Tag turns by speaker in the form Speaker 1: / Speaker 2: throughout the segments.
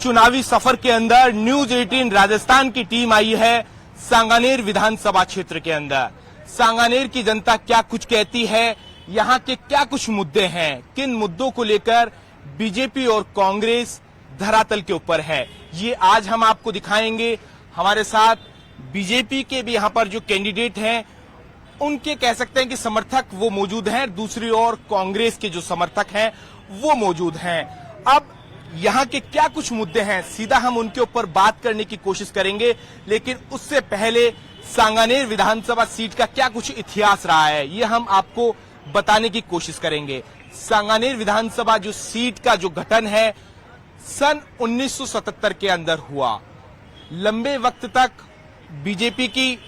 Speaker 1: चुनावी सफर के अंदर न्यूज 18 राजस्थान की टीम आई है सांगानेर विधानसभा क्षेत्र के अंदर। सांगानेर की जनता क्या कुछ कहती है, यहाँ के क्या कुछ मुद्दे हैं, किन मुद्दों को लेकर बीजेपी और कांग्रेस धरातल के ऊपर है, ये आज हम आपको दिखाएंगे। हमारे साथ बीजेपी के भी यहाँ पर जो कैंडिडेट हैं उनके कह सकते हैं कि समर्थक वो मौजूद हैं, दूसरी ओर कांग्रेस के जो समर्थक हैं वो मौजूद हैं। अब यहाँ के क्या कुछ मुद्दे हैं, सीधा हम उनके ऊपर बात करने की कोशिश करेंगे, लेकिन उससे पहले सांगानेर विधानसभा सीट का क्या कुछ इतिहास रहा है ये हम आपको बताने की कोशिश करेंगे। सांगानेर विधानसभा जो सीट का जो गठन है सन 1977 के अंदर हुआ। लंबे वक्त तक बीजेपी की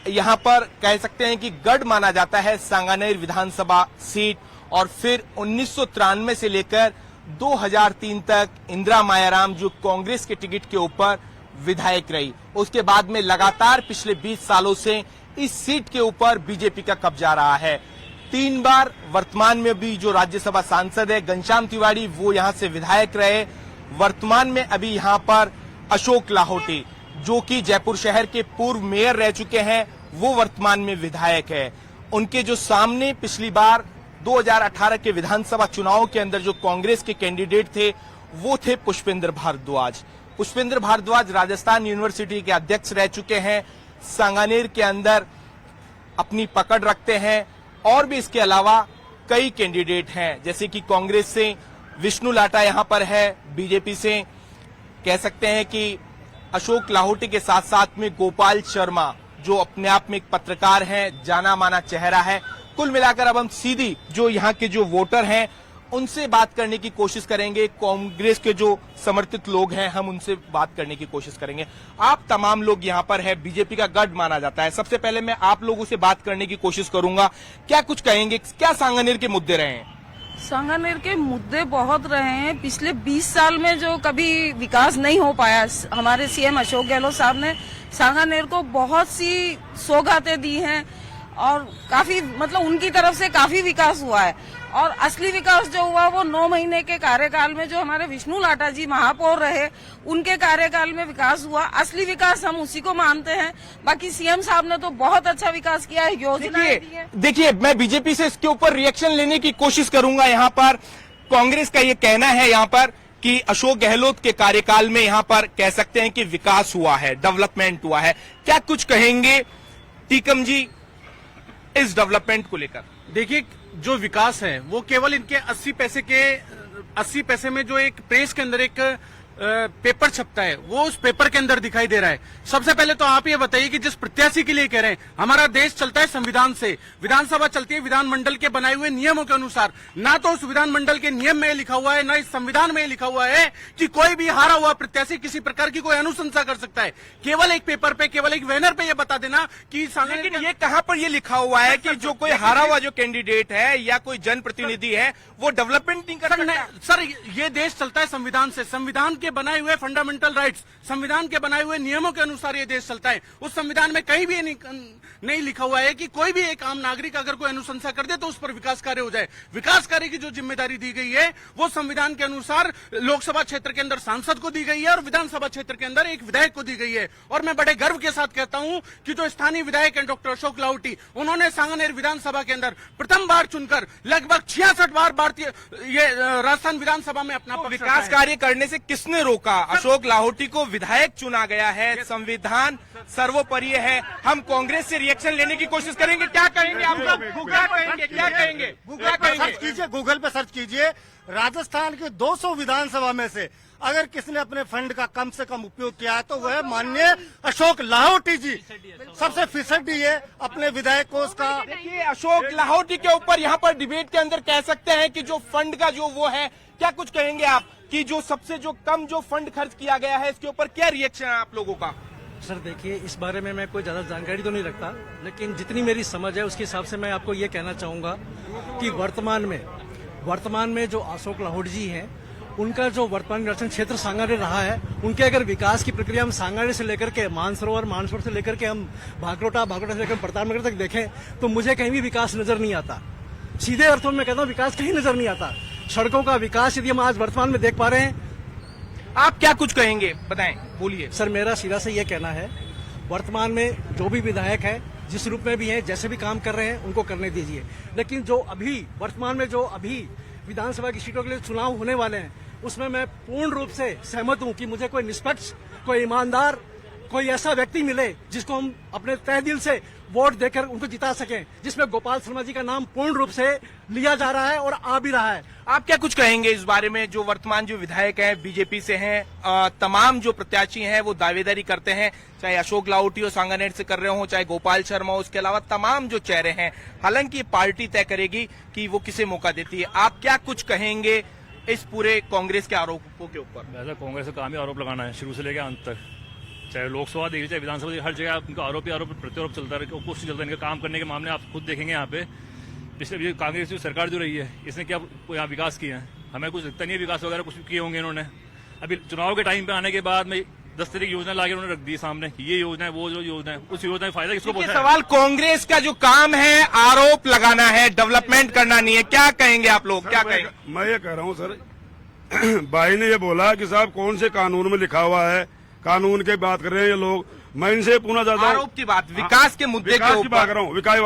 Speaker 1: यहां पर कह सकते हैं कि गढ़ माना जाता है सांगानेर विधानसभा सीट, और फिर 1993 से लेकर 2003 तक इंदिरा मायाराम जो कांग्रेस के टिकट के ऊपर विधायक रही। उसके बाद में लगातार पिछले 20 सालों से इस सीट के ऊपर बीजेपी का कब्जा रहा है। 3 बार वर्तमान में भी जो राज्यसभा सांसद है घनश्याम तिवारी वो यहां से विधायक रहे। वर्तमान में अभी यहां पर अशोक लाहोटी जो कि जयपुर शहर के पूर्व मेयर रह चुके हैं वो वर्तमान में विधायक है। उनके जो सामने पिछली बार 2018 के विधानसभा चुनाव के अंदर जो कांग्रेस के कैंडिडेट थे वो थे पुष्पेंद्र भारद्वाज। पुष्पेंद्र भारद्वाज राजस्थान यूनिवर्सिटी के अध्यक्ष रह चुके हैं, सांगानेर के अंदर अपनी पकड़ रखते हैं। और भी इसके अलावा कई कैंडिडेट हैं, जैसे कि कांग्रेस से विष्णु लाटा यहां पर है, बीजेपी से कह सकते हैं कि अशोक लाहोटी के साथ साथ में गोपाल शर्मा जो अपने आप में एक पत्रकार हैं, जाना माना चेहरा है। कुल मिलाकर अब हम सीधी जो यहाँ के जो वोटर हैं उनसे बात करने की कोशिश करेंगे। कांग्रेस के जो समर्थित लोग हैं हम उनसे बात करने की कोशिश करेंगे। आप तमाम लोग यहाँ पर है, बीजेपी का गढ़ माना जाता है। सबसे पहले मैं आप लोगों से बात करने की कोशिश करूंगा, क्या कुछ कहेंगे, क्या सांगानेर के मुद्दे रहे हैं?
Speaker 2: सांगानेर के मुद्दे बहुत रहे हैं। पिछले 20 साल में जो कभी विकास नहीं हो पाया, हमारे सीएम अशोक गहलोत साहब ने सांगानेर को बहुत सी सौगातें दी हैं और काफी मतलब उनकी तरफ से काफी विकास हुआ है। और असली विकास जो हुआ वो 9 महीने के कार्यकाल में जो हमारे विष्णु लाटा जी महापौर रहे उनके कार्यकाल में विकास हुआ। असली विकास हम उसी को मानते हैं। बाकी सीएम साहब ने तो बहुत अच्छा विकास किया है, योजनाएं दी है।
Speaker 1: देखिए मैं बीजेपी से इसके ऊपर रिएक्शन लेने की कोशिश करूंगा। यहाँ पर कांग्रेस का ये कहना है यहाँ पर कि अशोक गहलोत के कार्यकाल में यहाँ पर कह सकते हैं कि विकास हुआ है, डेवलपमेंट हुआ है। क्या कुछ कहेंगे टीकम जी इस डेवलपमेंट को लेकर?
Speaker 3: देखिए, जो विकास है वो केवल इनके 80 पैसे में जो एक प्रेस के अंदर एक पेपर छपता है वो उस पेपर के अंदर दिखाई दे रहा है। सबसे पहले तो आप ये बताइए कि जिस प्रत्याशी के लिए कह रहे हैं, हमारा देश चलता है संविधान से, विधानसभा चलती है विधानमंडल के बनाए हुए नियमों के अनुसार। ना तो उस विधानमंडल के नियम में लिखा हुआ है, ना इस संविधान में लिखा हुआ है कि कोई भी हारा हुआ प्रत्याशी किसी प्रकार की कोई अनुशंसा कर सकता है। केवल एक पेपर पे, केवल एक बैनर पे ये बता देना कि
Speaker 1: लेकिन ये कहाँ पर ये लिखा हुआ है कि जो कोई हारा हुआ जो कैंडिडेट है या कोई जनप्रतिनिधि है वो डेवलपमेंट नहीं कर सकता?
Speaker 3: सर, ये देश चलता है संविधान से, संविधान के बनाए हुए फंडामेंटल राइट्स, संविधान के बनाए हुए नियमों के अनुसार ये देश चलता है। उस संविधान में कहीं भी नहीं लिखा हुआ है कि कोई भी एक आम नागरिक अगर कोई अनुशंसा कर दे तो उस पर विकास कार्य हो जाए। विकास कार्य की जो जिम्मेदारी दी गई है वो संविधान के अनुसार लोकसभा क्षेत्र के अंदर सांसद को दी गई है और विधानसभा क्षेत्र के अंदर एक विधायक को दी गई है। और मैं बड़े गर्व के साथ कहता हूं कि जो स्थानीय विधायक है डॉक्टर अशोक लाहोटी, उन्होंने सांगानेर विधानसभा के अंदर प्रथम बार चुनकर लगभग 66 बार भारतीय ये राजस्थान विधानसभा में अपना
Speaker 1: विकास कार्य करने से किसने रोका? अशोक लाहोटी को विधायक चुना गया है, संविधान सर्वोपरि है। हम कांग्रेस से रिएक्शन लेने की कोशिश करेंगे। क्या कहेंगे आप लोग? क्या कहेंगे? क्या कहेंगे? क्या कहेंगे?
Speaker 4: सर्च कीजिए, गूगल पे सर्च कीजिए। राजस्थान के 200 विधानसभा में से अगर किसने अपने फंड का कम से कम उपयोग किया है तो वह माननीय अशोक लाहोटी जी सबसे फीसदी है अपने विधायक को उसका।
Speaker 1: देखिए अशोक लाहोटी के ऊपर यहाँ पर डिबेट के अंदर कह सकते हैं कि जो फंड का जो वो है, क्या कुछ कहेंगे आप कि जो सबसे जो कम जो फंड खर्च किया गया है इसके ऊपर क्या रिएक्शन है आप लोगों का?
Speaker 5: सर देखिए, इस बारे में मैं कोई ज्यादा जानकारी तो नहीं रखता, लेकिन जितनी मेरी समझ है उसके हिसाब से मैं आपको ये कहना चाहूंगा कि वर्तमान में जो अशोक लाहोटी जी हैं उनका जो वर्तमान निर्वाचन क्षेत्र सांगानेर रहा है, उनके अगर विकास की प्रक्रिया हम सांगानेर से लेकर के मानसरोवर से लेकर के हम भागरोटा से लेकर प्रतापनगर तक देखें तो मुझे कहीं भी विकास नजर नहीं आता। सीधे अर्थों में कहता हूँ विकास कहीं नजर नहीं आता। सड़कों का विकास यदि हम आज वर्तमान में देख पा रहे हैं
Speaker 1: आप क्या कुछ कहेंगे, बताएं, बोलिए।
Speaker 5: सर मेरा सीधा से ये कहना है, वर्तमान में जो भी विधायक है जिस रूप में भी हैं, जैसे भी काम कर रहे हैं उनको करने दीजिए, लेकिन जो अभी वर्तमान में जो अभी विधानसभा की सीटों के लिए चुनाव होने वाले हैं उसमें मैं पूर्ण रूप से सहमत हूं कि मुझे कोई निष्पक्ष, कोई ईमानदार, कोई ऐसा व्यक्ति मिले जिसको हम अपने तहे दिल से वोट देकर उनको जिता सकें, जिसमें गोपाल शर्मा जी का नाम पूर्ण रूप से लिया जा रहा है और आ भी रहा है।
Speaker 1: आप क्या कुछ कहेंगे इस बारे में, जो वर्तमान जो विधायक हैं बीजेपी से हैं, तमाम जो प्रत्याशी हैं वो दावेदारी करते हैं, चाहे अशोक लाहोटी हो सांगानेर से कर रहे हो, चाहे गोपाल शर्मा हो, उसके अलावा तमाम जो चेहरे हैं, हालांकि पार्टी तय करेगी कि वो किसे मौका देती है। आप क्या कुछ कहेंगे इस पूरे कांग्रेस के आरोपों के ऊपर?
Speaker 6: वैसे कांग्रेस का काम ही आरोप लगाना है शुरू से लेकर अंत तक, चाहे लोकसभा देखिए चाहे विधानसभा देखिए, हर जगह उनका आरोप ही आरोप प्रत्यारोप चलता है, कुछ नहीं चलता। इनका काम करने के मामले आप खुद देखेंगे यहाँ पे, पिछले कांग्रेस की सरकार जो रही है इसने क्या यहाँ विकास किया है? हमें कुछ दिखता नहीं है विकास वगैरह कुछ किए होंगे इन्होंने। अभी चुनाव के टाइम पे आने के बाद में 10 तरह की योजना लाके उन्होंने रख दी सामने, ये योजना है, वो जो योजना है, उस योजना में फायदा किसको पहुंचा है?
Speaker 1: सवाल कांग्रेस का जो काम है आरोप लगाना है, डेवलपमेंट करना नहीं है, क्या कहेंगे आप लोग, क्या कहेंगे?
Speaker 7: मैं ये कह रहा हूँ सर, भाई ने ये बोला कि साहब कौन से कानून में लिखा हुआ है, कानून की बात कर रहे हैं ये लोग। मैं इनसे पूछना चाहता हूँ,
Speaker 1: आरोप की बात, विकास के मुद्दे
Speaker 7: विकास
Speaker 1: के
Speaker 7: की बात कर
Speaker 1: ऊपर।
Speaker 7: रहा हूँ, विकास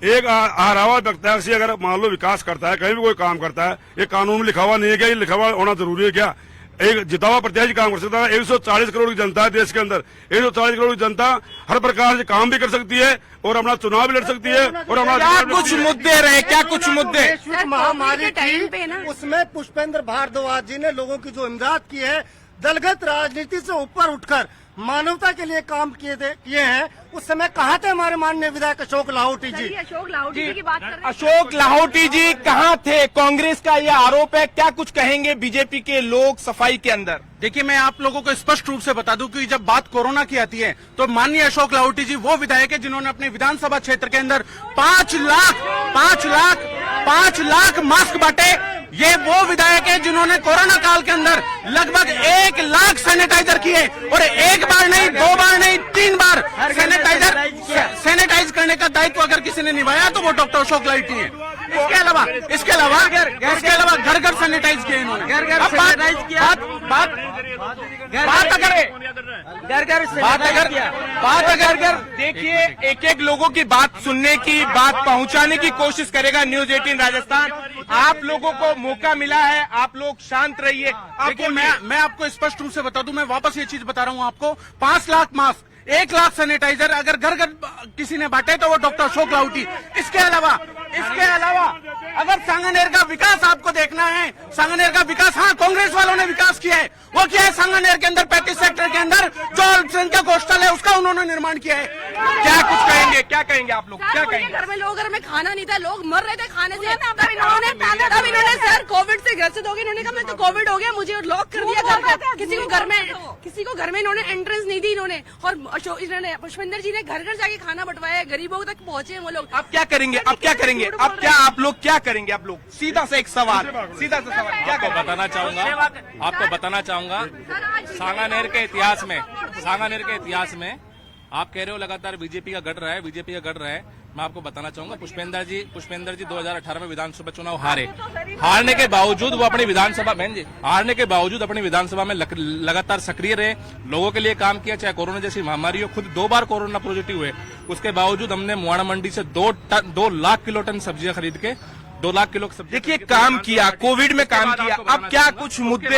Speaker 7: एक आहरावा प्रत्याशी अगर मान लो विकास करता है, कहीं भी कोई काम करता है, ये कानून में लिखा हुआ नहीं है क्या? ये लिखा हुआ होना जरूरी है क्या? एक जिता हुआ प्रत्याशी काम कर सकता है। 140 करोड़ की जनता है देश के अंदर, 140 करोड़ की जनता हर प्रकार से काम भी कर सकती है और अपना चुनाव भी लड़ सकती है और अपना
Speaker 1: क्या कुछ मुद्दे रहे, क्या कुछ मुद्दे?
Speaker 4: वैश्विक महामारी थी, उसमें पुष्पेंद्र भारद्वाज जी ने लोगों की जो इमदाद की है, दलगत राजनीति से ऊपर उठकर मानवता के लिए काम किए हैं, उस समय कहाँ थे हमारे माननीय विधायक अशोक लाहोटी जी?
Speaker 8: अशोक लाहोटी जी की बात कर रहे हैं।
Speaker 1: अशोक लाहोटी जी कहाँ थे? कांग्रेस का ये आरोप है, क्या कुछ कहेंगे बीजेपी के लोग सफाई के अंदर?
Speaker 3: देखिए, मैं आप लोगों को स्पष्ट रूप से बता दूं कि जब बात कोरोना की आती है तो माननीय अशोक लाहोटी जी वो विधायक है जिन्होंने अपने विधानसभा क्षेत्र के अंदर 5 लाख मास्क बांटे। ये वो विधायक है जिन्होंने कोरोना काल के अंदर लगभग 1 लाख सैनिटाइजर किए और एक बार नहीं, 2 बार नहीं, 3 बार सैनिटाइज करने का दायित्व अगर किसी ने निभाया तो वो डॉक्टर अशोक लाहोटी है। इसके अलावा घर घर सैनिटाइज किए इन्होंने, घर सैनिटाइज किया। बात अगर देखिए, एक लोगों की बात सुनने की, बात पहुंचाने की कोशिश करेगा न्यूज 18 राजस्थान। आप लोगों को मौका मिला है, आप लोग शांत रहिए। देखिए, मैं आपको स्पष्ट रूप से बता दूं, मैं वापस ये चीज बता रहा हूं आपको, 5 लाख मास्क, 1 लाख सैनिटाइजर अगर घर घर किसी ने बांटे तो वो डॉक्टर अशोक लाहोटी। इसके अलावा अगर सांगानेर का विकास आपको देखना है, सांगानेर का विकास, हाँ कांग्रेस वालों ने विकास किया है। वो क्या है? सांगानेर के अंदर 35 सेक्टर के अंदर जो अल्पसंख्यक हॉस्टल है उसका उन्होंने निर्माण किया है।
Speaker 1: क्या कुछ कहेंगे, क्या कहेंगे आप लोग, क्या कहेंगे?
Speaker 8: घर में खाना नहीं था, लोग मर रहे थे खाने से। तब इन्होंने सर कोविड से घर से दोगे, इन्होंने कहा मैं तो कोविड हो गया, मुझे लॉक कर दिया घर में। किसी को घर में इन्होंने एंट्रेंस नहीं दी इन्होंने। और इन्होंने पुष्पेंद्र जी ने घर घर जाके खाना बंटवाया, गरीबों तक पहुंचे वो लोग।
Speaker 1: अब क्या करेंगे, अब क्या करेंगे, अब क्या आप लोग क्या करेंगे? आप लोग सीधा से एक सवाल, सीधा सा सवाल, क्या
Speaker 9: आपको बताना चाहूंगा सांगानेर के इतिहास में आप कह रहे हो लगातार बीजेपी का गढ़ रहा है। मैं आपको बताना चाहूंगा पुष्पेंद्र जी 2018 में विधानसभा चुनाव हारने के बावजूद वो अपनी विधानसभा अपनी विधानसभा में लगातार सक्रिय रहे, लोगों के लिए काम किया, चाहे कोरोना जैसी महामारी हो। खुद 2 बार कोरोना पॉजिटिव हुए, उसके बावजूद हमने मुआना मंडी से 2 लाख किलो टन सब्जियां खरीद के 2 लाख किलो सब्जी,
Speaker 1: देखिए काम किया, कोविड में काम किया। अब क्या कुछ मुद्दे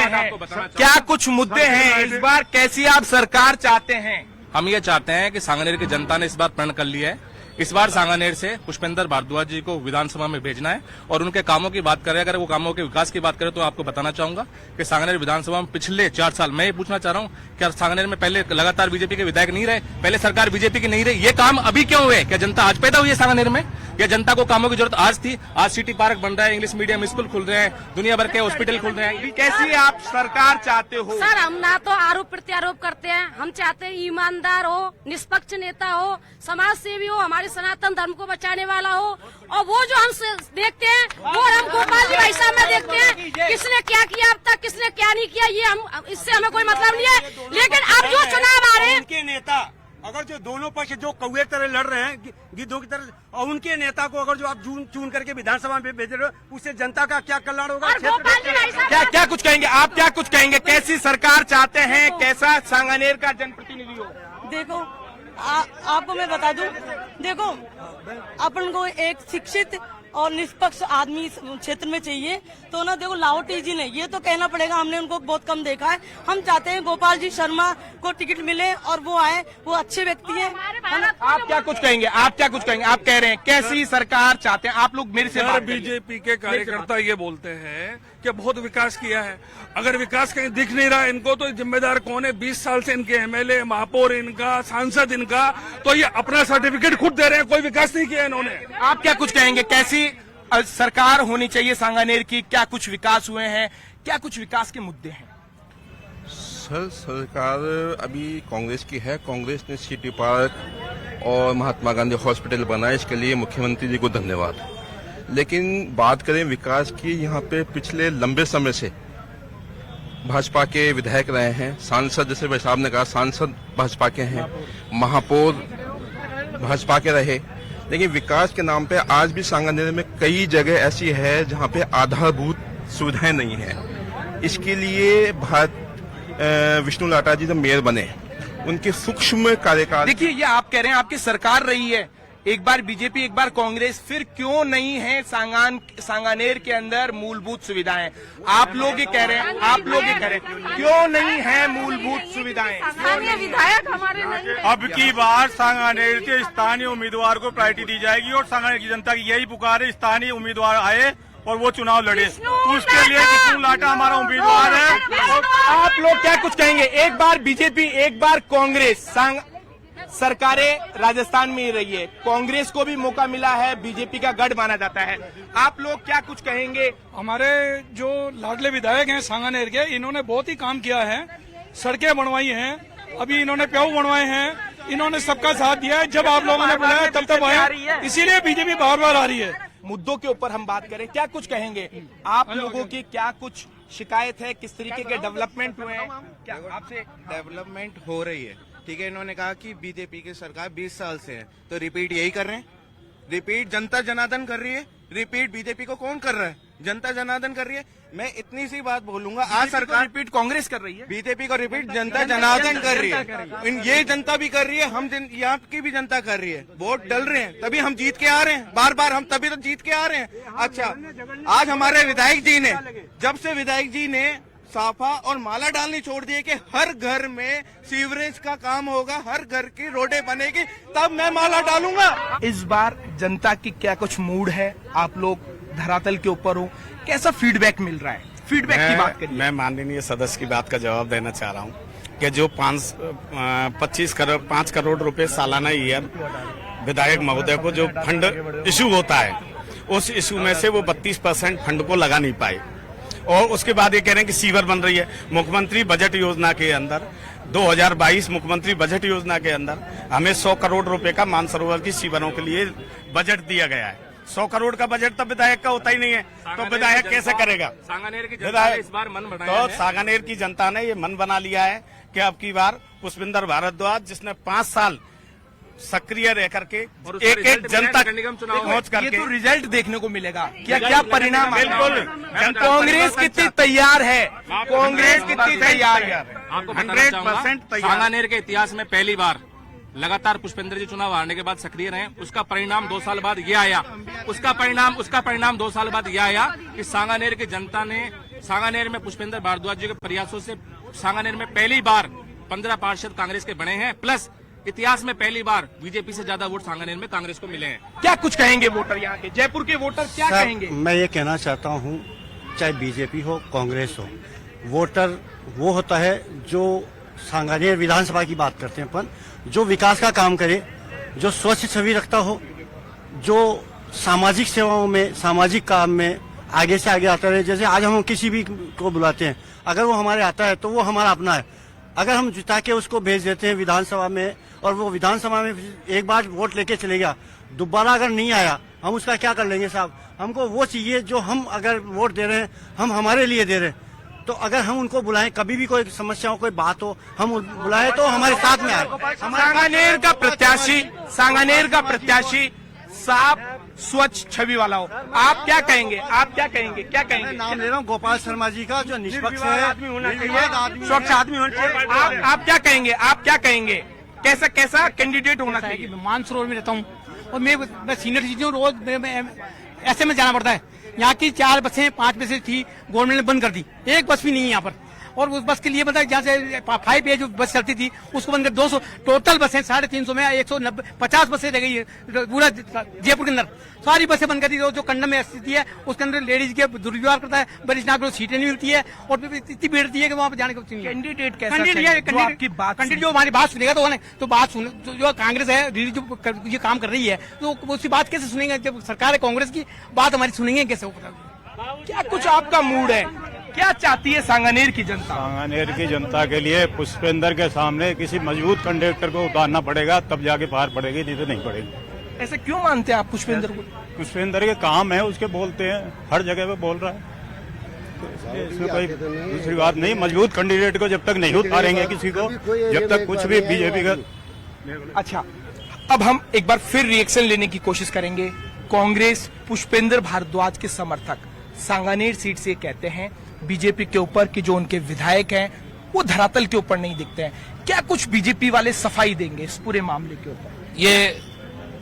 Speaker 1: हैं इस बार, कैसी आप सरकार चाहते हैं?
Speaker 9: हम ये चाहते हैं कि सांगानेर की जनता ने इस बार प्रण कर लिया है, इस बार सांगानेर से पुष्पेंद्र भारद्वाज जी को विधानसभा में भेजना है। और उनके कामों की बात करें, अगर वो कामों के विकास की बात करें तो आपको बताना चाहूंगा कि सांगानेर विधानसभा में पिछले 4 साल, मैं ये पूछना चाह रहा हूँ, क्या सांगानेर में पहले लगातार बीजेपी के विधायक नहीं रहे? पहले सरकार बीजेपी की नहीं रही? ये काम अभी क्यों हुए? क्या जनता आज पैदा हुई है सांगानेर में? या जनता को कामों की जरूरत आज थी? आज सिटी पार्क बन रहा है, इंग्लिश मीडियम स्कूल खुल रहे हैं, दुनिया भर के हॉस्पिटल खुल रहे हैं।
Speaker 1: कैसी आप सरकार चाहते हो?
Speaker 8: सर हम ना तो आरोप प्रत्यारोप करते हैं, हम चाहते हैं ईमानदार हो, निष्पक्ष नेता हो, समाज सेवी हो, हमारे सनातन धर्म को बचाने वाला हो। और वो जो हम देखते हैं वो हम गोपाल जी भाई साहब में देखते हैं, किसने क्या किया अब तक, किसने क्या नहीं किया, ये हम इससे हमें कोई मतलब नहीं है। लेकिन अब जो चुनाव आ रहे हैं,
Speaker 1: उनके नेता
Speaker 10: अगर जो दोनों पक्ष जो कौए की तरह लड़ रहे हैं, गिद्धों की तरह, और उनके नेता को अगर जो आप चुन करके विधानसभा में भेज रहे हो, उससे जनता का क्या कल्याण होगा?
Speaker 1: क्या कुछ कहेंगे आप, क्या कुछ कहेंगे? कैसी सरकार चाहते हैं, कैसा सांगानेर का जनप्रतिनिधि हो?
Speaker 11: देखो आपको मैं बता दूं, देखो अपन को एक शिक्षित और निष्पक्ष आदमी इस क्षेत्र में चाहिए। तो ना देखो लाहौटी जी ने ये तो कहना पड़ेगा, हमने उनको बहुत कम देखा है। हम चाहते हैं गोपाल जी शर्मा को टिकट मिले और वो आए, वो अच्छे व्यक्ति हैं।
Speaker 1: आप क्या कुछ कहेंगे, आप क्या कुछ कहेंगे? आप कह रहे हैं कैसी सरकार चाहते हैं आप लोग, मेरे से बात करिए।
Speaker 12: बीजेपी के कार्यकर्ता ये बोलते हैं कि बहुत विकास किया है। अगर विकास कहीं दिख नहीं रहा इनको, तो जिम्मेदार कौन है? 20 साल से इनके एमएलए, महापौर इनका, सांसद इनका, तो ये अपना सर्टिफिकेट खुद दे रहे हैं, कोई विकास नहीं किया इन्होंने।
Speaker 1: आप क्या कुछ कहेंगे, कैसी सरकार होनी चाहिए सांगानेर की? क्या कुछ विकास हुए हैं, क्या कुछ विकास के मुद्दे हैं?
Speaker 13: सर सरकार अभी कांग्रेस की है। कांग्रेस ने सिटी पार्क और महात्मा गांधी हॉस्पिटल बनाया, इसके लिए मुख्यमंत्री जी को धन्यवाद। लेकिन बात करें विकास की, यहाँ पे पिछले लंबे समय से भाजपा के विधायक रहे हैं, सांसद, जैसे भाई साहब ने कहा, सांसद भाजपा के हैं, महापौर भाजपा के रहे, लेकिन विकास के नाम पे आज भी सांगानेर में कई जगह ऐसी है जहाँ पे आधारभूत सुविधाएं नहीं है। इसके लिए विष्णु लाटा जी जब मेयर बने, उनके सूक्ष्म कार्यकाल,
Speaker 1: देखिए ये आप कह रहे हैं आपकी सरकार रही है, एक बार बीजेपी एक बार कांग्रेस, फिर क्यों नहीं है सांगानेर के अंदर मूलभूत सुविधाएं? आप लोग ये कह रहे हैं, आप लोग ये कह रहे हैं, क्यों नहीं है मूलभूत सुविधाएं?
Speaker 2: स्थानीय विधायक हमारे नहीं है।
Speaker 10: अब की बार सांगानेर के स्थानीय उम्मीदवार को प्रायोरिटी दी जाएगी और सांगानेर की जनता की यही पुकार है, स्थानीय उम्मीदवार आए और वो चुनाव लड़े। उसके लिए विष्णु लाटा हमारा उम्मीदवार है।
Speaker 1: आप लोग क्या कुछ कहेंगे? एक बार बीजेपी एक बार कांग्रेस, सरकारें राजस्थान में ही रही है, कांग्रेस को भी मौका मिला है, बीजेपी का गढ़ माना जाता है। आप लोग क्या कुछ कहेंगे?
Speaker 12: हमारे जो लाडले विधायक हैं सांगानेर के, इन्होंने बहुत ही काम किया है, सड़कें बनवाई हैं, अभी इन्होंने प्याऊ बनवाए हैं, इन्होंने सबका साथ दिया है। जब आप लोगों ने बुलाया तब तक आए, इसीलिए बीजेपी बार बार आ रही है।
Speaker 1: मुद्दों के ऊपर हम बात करें, क्या कुछ कहेंगे? आप लोगों की क्या कुछ शिकायत है, किस तरीके के डेवलपमेंट हुए हैं? क्या आपसे
Speaker 14: डेवलपमेंट हो रही है? ठीक है, इन्होंने कहा कि बीजेपी की सरकार 20 साल से है, तो रिपीट यही कर रहे हैं। रिपीट जनता जनार्दन कर रही है, रिपीट बीजेपी को कौन कर रहा है? जनता जनार्दन कर रही है। मैं इतनी सी बात बोलूंगा, आज सरकार
Speaker 1: रिपीट कांग्रेस कर रही है,
Speaker 14: बीजेपी को रिपीट जनता जनार्दन कर रही है। ये जनता भी कर रही है, हम यहाँ की भी जनता कर रही है। वोट डल रहे हैं तभी हम जीत के आ रहे हैं, बार बार हम तभी तो जीत के आ रहे हैं। अच्छा, आज हमारे विधायक जी ने, जब से विधायक जी ने साफा और माला डालनी छोड़ दिए कि हर घर में सीवरेज का काम होगा, हर घर की रोडें बनेगी, तब मैं माला डालूंगा।
Speaker 1: इस बार जनता की क्या कुछ मूड है? आप लोग धरातल के ऊपर हो, कैसा फीडबैक मिल रहा है? फीडबैक की बात करिए।
Speaker 10: मैं माननीय सदस्य की बात का जवाब देना चाह रहा हूँ कि जो 5 करोड़ रुपए सालाना ईयर विधायक महोदय को जो फंड इशू होता है, उस इशू में से वो 32% फंड को लगा नहीं पाए। और उसके बाद ये कह रहे हैं कि सीवर बन रही है। मुख्यमंत्री बजट योजना के अंदर 2022 मुख्यमंत्री बजट योजना के अंदर हमें 100 करोड़ रुपए का मानसरोवर की सीवरों के लिए बजट दिया गया है। 100 करोड़ का बजट तो विधायक का होता ही नहीं है, तो विधायक कैसे करेगा?
Speaker 9: सांगानेर की जनता ने इस बार मन बनाया
Speaker 10: तो सांगानेर की जनता ने ये मन बना लिया है कि अब की बार पुष्पिंदर भारद्वाज, जिसने 5 साल सक्रिय रह करके एक एक जनता पहुंच करके,
Speaker 1: ये तो रिजल्ट देखने को मिलेगा। क्या क्या परिणाम? बिल्कुल, कांग्रेस कितनी तैयार है, कांग्रेस कितनी तैयार है?
Speaker 9: आपको 100% तैयार। सांगानेर के इतिहास में पहली बार लगातार पुष्पेंद्र जी चुनाव हारने के बाद सक्रिय रहे, उसका परिणाम 2 साल बाद ये आया। उसका परिणाम 2 साल बाद ये आया कि सांगानेर की जनता ने, सांगानेर में पुष्पेंद्र भारद्वाज जी के प्रयासों से सांगानेर में पहली बार 15 पार्षद कांग्रेस के बने हैं, प्लस इतिहास में पहली बार बीजेपी से ज्यादा वोट सांगानेर में कांग्रेस को मिले हैं।
Speaker 1: क्या कुछ कहेंगे वोटर, यहाँ के जयपुर के वोटर क्या कहेंगे?
Speaker 4: मैं ये कहना चाहता हूँ, चाहे बीजेपी हो कांग्रेस हो, वोटर वो होता है जो सांगानेर विधानसभा की बात करते हैं अपन, जो विकास का काम करे, जो स्वच्छ छवि रखता हो, जो सामाजिक सेवाओं में, सामाजिक काम में आगे से आगे आता रहे। जैसे आज हम किसी भी को बुलाते हैं, अगर वो हमारे आता है तो वो हमारा अपना है। अगर हम जिता के उसको भेज देते हैं विधानसभा में, और वो विधानसभा में एक बार वोट लेके चले गया, दोबारा अगर नहीं आया, हम उसका क्या कर लेंगे साहब? हमको वो चाहिए जो हम अगर वोट दे रहे हैं, हम हमारे लिए दे रहे हैं। तो अगर हम उनको बुलाएं, कभी भी कोई समस्या हो, कोई बात हो, हम बुलाएं तो हमारे साथ में आए।
Speaker 1: सांगानेर का प्रत्याशी साफ स्वच्छ छवि वाला हो। आप क्या कहेंगे?
Speaker 4: नाम ले रहा हूँ गोपाल शर्मा जी का, जो निष्पक्ष है,
Speaker 1: स्वच्छ आदमी होना चाहिए। आप क्या कहेंगे? कैसा कैंडिडेट होना चाहिए?
Speaker 3: मानसरोवर में रहता हूँ और मैं सीनियर सिटीजन हूँ, रोज ऐसे में जाना पड़ता है। यहाँ की 4 बसें 5 बसें थी, गवर्नमेंट ने बंद कर दी, एक बस भी नहीं है यहाँ पर। और उस बस के लिए मतलब जहाँ से 5A जो बस चलती थी उसको बंद कर 200 टोटल बसें 350 में 190 50 बसें रह गई है पूरा जयपुर के अंदर, सारी बसें बंद कर दी। जो कंडम में स्थिति है उसके अंदर लेडीज के दुर्व्यवहार करता है, वरिष्ठ को सीटें नहीं मिलती है और इतनी भीड़ रहती है कि वहाँ पर जाने को
Speaker 1: कैंडिडेट
Speaker 3: कैंडिडेट जो हमारी बात सुनेगा तो बात सुन, जो कांग्रेस है जो ये काम कर रही है तो उसकी बात कैसे सुनेंगे? जब सरकार है कांग्रेस की, बात हमारी सुनेंगे कैसे?
Speaker 1: क्या कुछ आपका मूड है? क्या चाहती है सांगानेर की जनता?
Speaker 15: सांगानेर की जनता के लिए पुष्पेंद्र के सामने किसी मजबूत कंडक्टर को उतारना पड़ेगा, तब जाके पार पड़ेगी, नहीं तो नहीं पड़ेगी।
Speaker 1: ऐसे क्यों मानते हैं आप पुष्पेंद्र को?
Speaker 15: पुष्पेंद्र के काम है, उसके बोलते हैं, हर जगह पे बोल रहा है, तो इसमें कोई दूसरी बात नहीं। मजबूत कैंडिडेट को जब तक नहीं उतारेंगे किसी को, जब तक कुछ भी बीजेपी का।
Speaker 1: अच्छा, अब हम एक बार फिर रिएक्शन लेने की कोशिश करेंगे। कांग्रेस पुष्पेंद्र भारद्वाज के समर्थक सांगानेर सीट से कहते हैं बीजेपी के ऊपर कि जो उनके विधायक हैं वो धरातल के ऊपर नहीं दिखते हैं। क्या कुछ बीजेपी वाले सफाई देंगे इस पूरे मामले के ऊपर?
Speaker 9: ये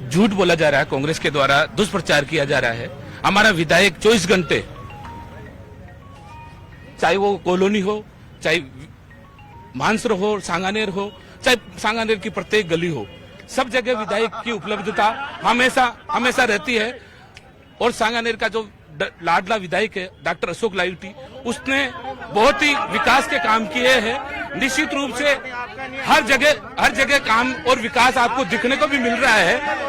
Speaker 9: झूठ बोला जा रहा है, कांग्रेस के द्वारा दुष्प्रचार किया जा रहा है। हमारा विधायक 24 घंटे, चाहे वो कॉलोनी हो, चाहे मानसरोवर हो, सांगानेर हो, चाहे सांगानेर की प्रत्येक गली हो, सब जगह विधायक की उपलब्धता हमेशा रहती है। और सांगानेर का जो लाडला विधायक है डॉक्टर अशोक लाहिटी, उसने बहुत ही विकास के काम किए हैं। निश्चित रूप से हर जगह काम और विकास आपको दिखने को भी मिल रहा है।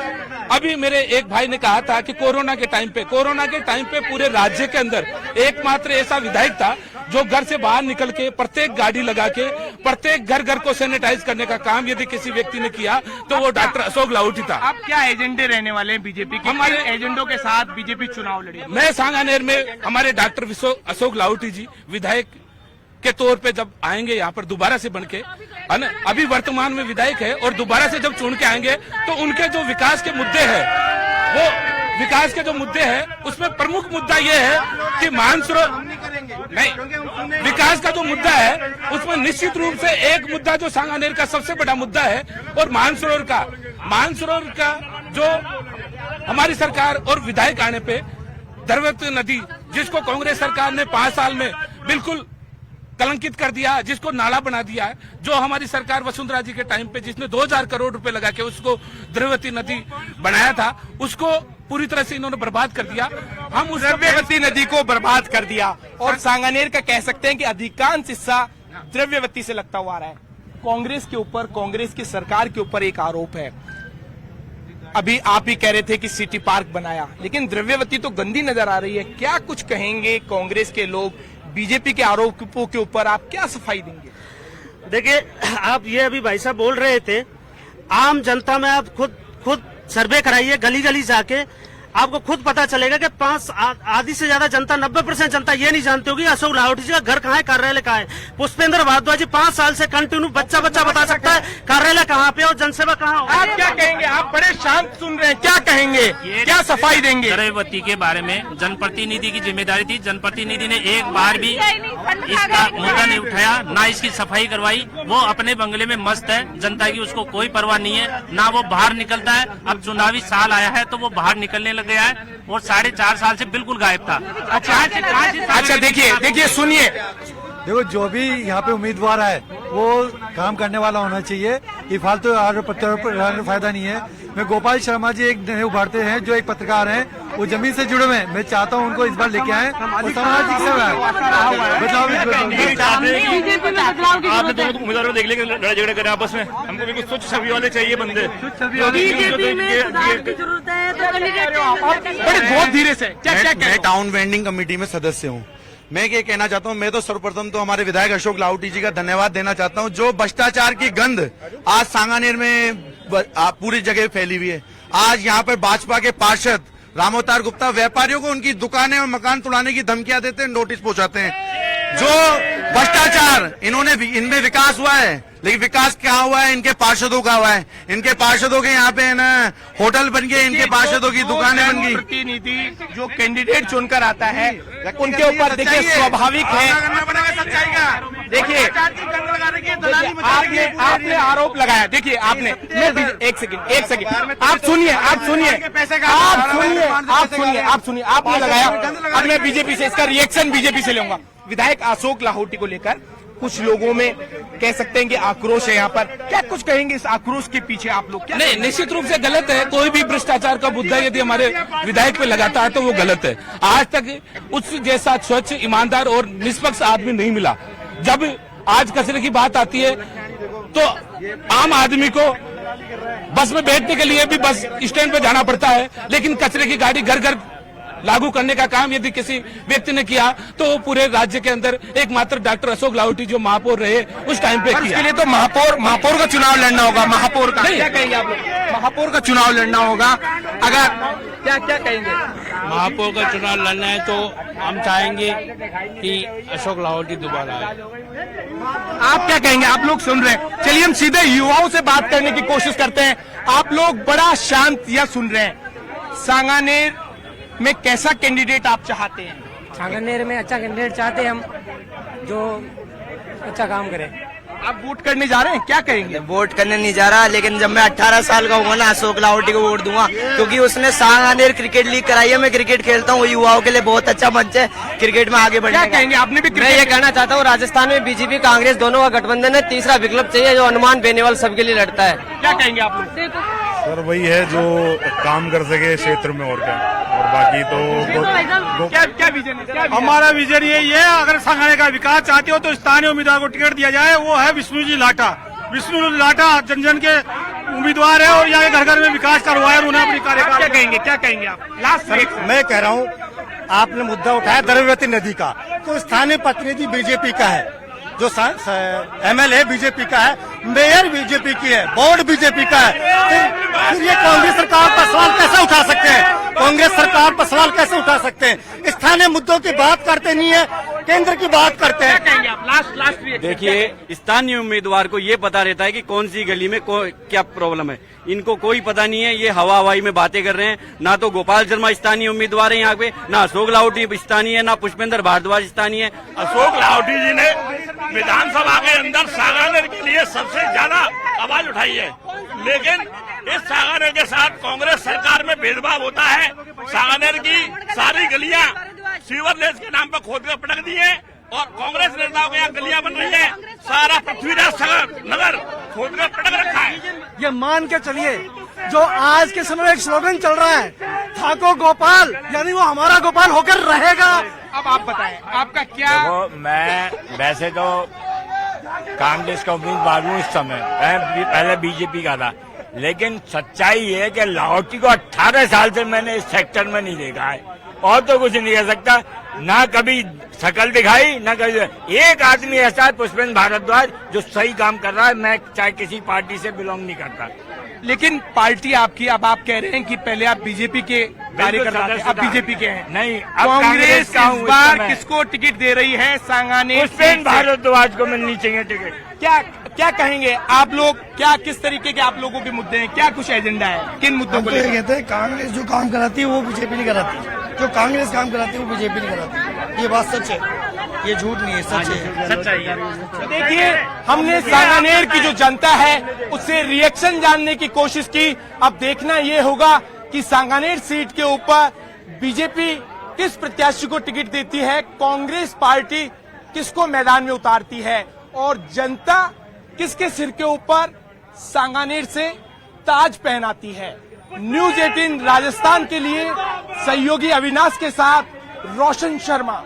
Speaker 9: अभी मेरे एक भाई ने कहा था कि कोरोना के टाइम पे पूरे राज्य के अंदर एकमात्र ऐसा विधायक था जो घर से बाहर निकल के प्रत्येक गाड़ी लगा के प्रत्येक घर को सैनिटाइज करने का काम यदि किसी व्यक्ति ने किया तो वो डॉक्टर अशोक लाहोटी था।
Speaker 1: आप क्या एजेंडे रहने वाले हैं बीजेपी के? हमारे एजेंडों के साथ बीजेपी चुनाव लड़ेगी।
Speaker 9: मैं सांगानेर में हमारे डॉक्टर अशोक लाहोटी जी विधायक के तौर पे जब आएंगे यहाँ पर दोबारा से बनके, अभी वर्तमान में विधायक है और दोबारा से जब चुन के आएंगे तो उनके जो विकास के मुद्दे हैं उसमें प्रमुख मुद्दा ये है कि मानसरोवर नहीं, विकास का जो मुद्दा है उसमें निश्चित रूप से एक मुद्दा जो सांगानेर का सबसे बड़ा मुद्दा है और मानसरोवर का जो हमारी सरकार और विधायक आने पे द्रव्यवती नदी, जिसको कांग्रेस सरकार ने 5 साल में बिल्कुल कलंकित कर दिया, जिसको नाला बना दिया है, जो हमारी सरकार वसुंधरा जी के टाइम पे जिसने 2000 करोड़ रुपए लगा के उसको द्रव्यवती नदी बनाया था, उसको पूरी तरह से इन्होंने बर्बाद कर दिया। हम उस
Speaker 1: द्रव्यवती नदी को बर्बाद कर दिया और सांगानेर का कह सकते हैं कि अधिकांश हिस्सा द्रव्यवती से लगता हुआ आ रहा है। कांग्रेस के ऊपर, कांग्रेस की सरकार के ऊपर एक आरोप है, अभी आप ही कह रहे थे कि सिटी पार्क बनाया, लेकिन द्रव्यवती तो गंदी नजर आ रही है। क्या कुछ कहेंगे कांग्रेस के लोग बीजेपी के आरोपों के ऊपर? आप क्या सफाई देंगे?
Speaker 16: देखिए, आप ये अभी भाई साहब बोल रहे थे, आम जनता में आप खुद सर्वे कराइए, गली गली जाके आपको खुद पता चलेगा कि आधी से ज्यादा जनता, 90% जनता ये नहीं जानती होगी अशोक लाहोटी जी का घर कहाँ है, कार्यालय कहाँ है। पुष्पेंद्र भारद्वाज जी 5 साल से कंटिन्यू बच्चा बता सकता है कार्यालय कहाँ पे और जनसेवा कहाँ हो।
Speaker 1: आप क्या कहेंगे? आप बड़े शांत सुन रहे हैं, क्या कहेंगे? क्या सफाई देंगे?
Speaker 17: द्रव्यवती के बारे में जनप्रतिनिधि की जिम्मेदारी थी, जनप्रतिनिधि ने एक बार भी इसका मुद्दा नहीं उठाया, ना इसकी सफाई करवाई। वो अपने बंगले में मस्त है, जनता की उसको कोई परवाह नहीं है, ना वो बाहर निकलता है। अब चुनावी साल आया है तो वो बाहर निकलने लग गया है और 4.5 साल से बिल्कुल गायब था।
Speaker 1: अच्छा देखिए सुनिए,
Speaker 18: देखो जो भी यहाँ पे उम्मीदवार है वो काम करने वाला होना चाहिए, ये फालतू आरोप फायदा नहीं है। मैं गोपाल शर्मा जी एक नए उभारते हैं जो एक पत्रकार हैं, वो जमीन से जुड़े हुए हैं, मैं चाहता हूँ उनको इस बार लेके आए और सामाजिक सेवा
Speaker 6: आपने दोनों उम्मीदवारों को देख लिया लड़ाई झगड़े करें आपस में, हमको बिल्कुल स्वच्छ छवि वाले चाहिए बंदे।
Speaker 1: बहुत धीरे से
Speaker 14: मैं टाउन वेंडिंग कमेटी में सदस्य हूँ। मैं ये कहना चाहता हूँ, मैं तो सर्वप्रथम तो हमारे विधायक अशोक लाहोटी जी का धन्यवाद देना चाहता हूँ, जो भ्रष्टाचार की गंध आज सांगानेर में पूरी जगह फैली हुई है। आज यहाँ पर भाजपा के पार्षद रामोतार गुप्ता व्यापारियों को उनकी दुकानें और मकान तोड़ाने की धमकियां देते हैं, नोटिस पहुंचाते हैं। जो भ्रष्टाचार इनमें विकास हुआ है, लेकिन विकास क्या हुआ है? इनके पार्षदों का हुआ है। इनके पार्षदों के यहाँ पे है ना होटल बन गए, इनके पार्षदों की दुकानें बन गई।
Speaker 1: प्रतिनिधि जो कैंडिडेट चुनकर आता है उनके ऊपर देखिए स्वाभाविक है, देखिए आपने आरोप लगाया, देखिए आपने, मैं एक सेकंड आप सुनिए आपने लगाया। अब मैं बीजेपी से इसका रिएक्शन बीजेपी से लूंगा। विधायक अशोक लाहोटी को लेकर कुछ लोगों में कह सकते हैं कि आक्रोश है यहाँ पर, क्या कुछ कहेंगे इस आक्रोश के पीछे आप लोग? क्या
Speaker 12: नहीं, निश्चित रूप से गलत है। कोई भी भ्रष्टाचार का मुद्दा यदि हमारे विधायक पे लगाता है तो वो गलत है। आज तक उस जैसा स्वच्छ, ईमानदार और निष्पक्ष आदमी नहीं मिला। जब आज कचरे की बात आती है तो आम आदमी को बस में बैठने के लिए भी बस स्टैंड पे जाना पड़ता है, लेकिन कचरे की गाड़ी घर घर लागू करने का काम यदि किसी व्यक्ति ने किया तो पूरे राज्य के अंदर एकमात्र डॉक्टर अशोक लाहोटी जो महापौर रहे उस टाइम पे किया।
Speaker 1: इसके लिए तो महापौर का चुनाव लड़ना होगा। महापौर का क्या कहेंगे आप लोग? महापौर का चुनाव लड़ना होगा, अगर क्या कहेंगे?
Speaker 17: महापौर का चुनाव लड़ना है तो हम चाहेंगे कि अशोक लाहोटी दोबारा आए।
Speaker 1: आप क्या कहेंगे? आप लोग सुन रहे हैं, चलिए हम सीधे युवाओं से बात करने की कोशिश करते हैं। आप लोग बड़ा शांत या सुन रहे हैं, सांगानेर में कैसा कैंडिडेट आप चाहते हैं?
Speaker 19: सांगानेर में अच्छा कैंडिडेट चाहते हैं हम, जो अच्छा काम करे।
Speaker 1: आप वोट करने जा रहे हैं, क्या कहेंगे?
Speaker 20: वोट करने नहीं जा रहा, लेकिन जब मैं 18 साल का होऊंगा ना अशोक लाहोटी को वोट दूंगा, क्योंकि उसने सांगानेर क्रिकेट लीग कराई है। मैं क्रिकेट खेलता हूँ, युवाओं के लिए बहुत अच्छा मंच है क्रिकेट में आगे बढ़ने।
Speaker 1: क्या कहेंगे? आपने भी
Speaker 19: मैं ये कहना चाहता हूँ, राजस्थान में बीजेपी कांग्रेस दोनों का गठबंधन है, तीसरा विकल्प चाहिए जो हनुमान बेनीवाल सबके लिए लड़ता है।
Speaker 1: क्या कहेंगे आप लोग?
Speaker 7: सर वही है जो काम कर सके क्षेत्र में, और क्या, और बाकी तो
Speaker 1: क्या विजन है?
Speaker 15: हमारा विजन यही है, अगर सांगानेर का विकास चाहते हो तो स्थानीय उम्मीदवार को टिकट दिया जाए। वो है विष्णु जी लाटा। विष्णु लाटा जन जन के उम्मीदवार है और यहाँ घर घर में विकास करवाया उन्होंने अपनी कार्यकाल।
Speaker 1: क्या कहेंगे आप? लास्ट
Speaker 4: मैं कह रहा हूँ, आपने मुद्दा उठाया द्रव्यवती नदी का, तो स्थानीय प्रतिनिधि बीजेपी का है, जो MLA बीजेपी का है, मेयर बीजेपी की है, बोर्ड बीजेपी का है। फिर ये कांग्रेस सरकार पर सवाल कैसे उठा सकते हैं? कांग्रेस सरकार पर सवाल कैसे उठा सकते हैं? स्थानीय मुद्दों की बात करते नहीं है, केंद्र की बात करते हैं।
Speaker 1: लास्ट
Speaker 21: देखिए, स्थानीय उम्मीदवार को ये पता रहता है कि कौन सी गली में क्या प्रॉब्लम है। इनको कोई पता नहीं है, ये हवाई में बातें कर रहे हैं। ना तो गोपाल शर्मा स्थानीय उम्मीदवार है यहाँ पे, ना अशोक लाहोटी स्थानीय है, ना पुष्पेंद्र भारद्वाज स्थानीय है।
Speaker 12: अशोक लाहोटी जी ने विधानसभा के अंदर सांगानेर के लिए सबसे ज्यादा आवाज उठाई है, लेकिन इस सांगानेर के साथ कांग्रेस सरकार में भेदभाव होता है। सांगानेर की सारी गलियां सीवरलेस के नाम पर खोद कर पटक दी है और कांग्रेस नेताओं के यहाँ गलियां बन रही है। सारा पृथ्वीराज नगर खोद कर पटक रखा है।
Speaker 5: ये मान के चलिए, जो आज के समय में एक स्लोगन चल रहा है, ठाको गोपाल, यानी वो हमारा गोपाल होकर रहेगा।
Speaker 1: अब आप बताएं, आपका क्या?
Speaker 22: देखो, मैं वैसे तो कांग्रेस का उम्मीदवार हूँ इस समय, पहले बीजेपी का था, लेकिन सच्चाई ये है कि लाहोटी को 18 साल से मैंने इस सेक्टर में नहीं देखा है, और तो कुछ नहीं कह सकता। ना कभी शकल दिखाई, ना कभी। एक आदमी ऐसा है पुष्पेंद्र भारद्वाज जो सही काम कर रहा है। मैं चाहे किसी पार्टी से बिलोंग नहीं करता,
Speaker 1: लेकिन पार्टी आपकी, अब आप कह रहे हैं कि पहले आप बीजेपी के कार्यकर्ता थे, अब बीजेपी के हैं।
Speaker 22: नहीं,
Speaker 1: कांग्रेस इस बार किसको टिकट दे रही है? सांगानेर
Speaker 22: पुष्पेंद्र भारद्वाज को मिलनी चाहिए टिकट।
Speaker 1: क्या कहेंगे आप लोग? क्या किस तरीके के आप लोगों के मुद्दे हैं? क्या कुछ एजेंडा है? किन मुद्दों को लेकर?
Speaker 23: कहते हैं कांग्रेस जो काम कराती है वो बीजेपी नहीं कराती, जो कांग्रेस काम कराती है वो बीजेपी नहीं कराती। ये बात सच है, ये झूठ नहीं है, सच है,
Speaker 1: सच्चाई है। तो देखिए, हमने सांगानेर की जो जनता है उससे रिएक्शन जानने की कोशिश की। अब देखना ये होगा कि सांगानेर सीट के ऊपर बीजेपी किस प्रत्याशी को टिकट देती है, कांग्रेस पार्टी किसको मैदान में उतारती है, और जनता किसके सिर के ऊपर सांगानेर से ताज पहनाती है। न्यूज 18 राजस्थान के लिए सहयोगी अविनाश के साथ रोशन शर्मा।